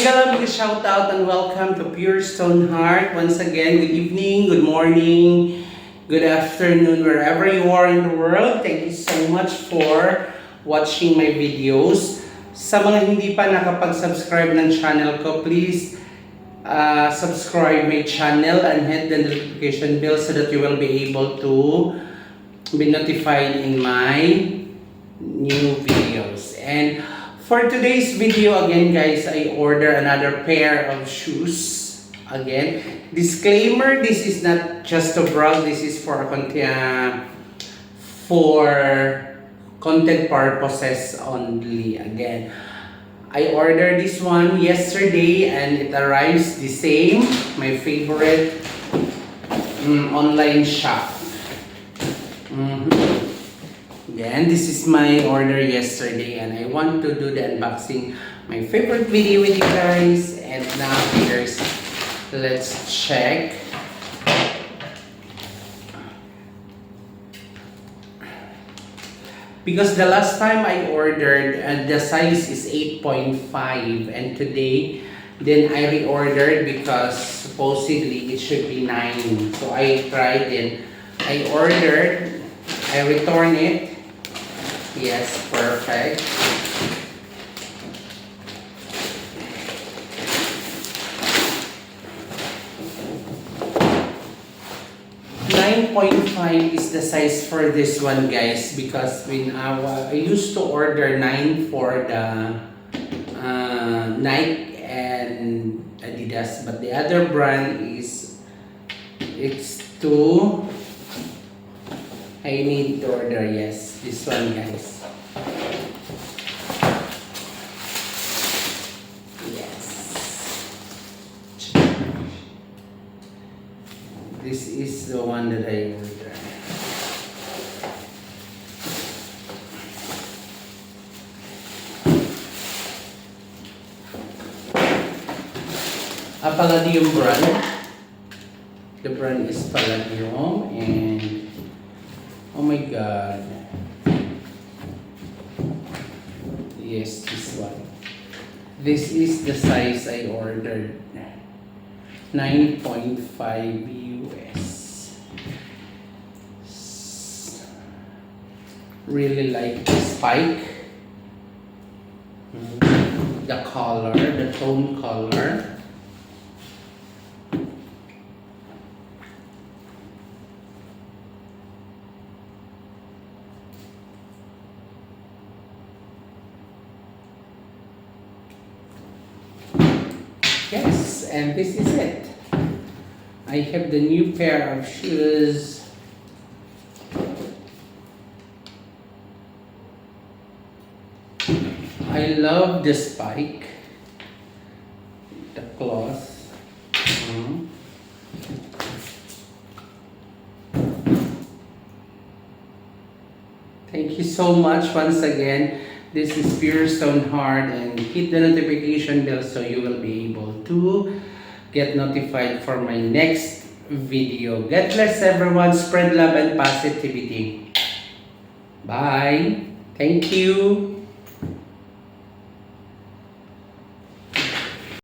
Mega big shout out and welcome to Pure Stone Heart. Once again, good evening, good morning, good afternoon, wherever you are in the world. Thank you so much for watching my videos. Sa mga hindi pa nakapag-subscribe ng channel ko, please subscribe my channel and hit the notification bell so that you will be able to be notified in my new videos. And for today's video, again guys, I order another pair of shoes. Again, disclaimer, this is not just a brag, this is for content purposes only. Again, I ordered this one yesterday and it arrives the same, my favorite online shop. Then this is my order yesterday and I want to do the unboxing, my favorite video with you guys. And now let's check. Because the last time I ordered, the size is 8.5 and today then I reordered because supposedly it should be 9. So I tried it. I ordered, I returned it. Yes, perfect. .5 is the size for this one, guys, because when I used to order 9 for the Nike and Adidas, but the other brand is it's 2. I need to order, yes, this one, guys. Yes. This is the one that I ordered. Palladium brand. The brand is Palladium and oh my god. Yes, this one. This is the size I ordered. 9.5 US. Really like the spike. The color, the tone color. Yes, and this is it. I have the new pair of shoes. I love the spike, the cloth. Thank you so much once again. This is Pure Stone Heart, and hit the notification bell so you will be able to get notified for my next video. God bless everyone. Spread love and positivity. Bye. Thank you.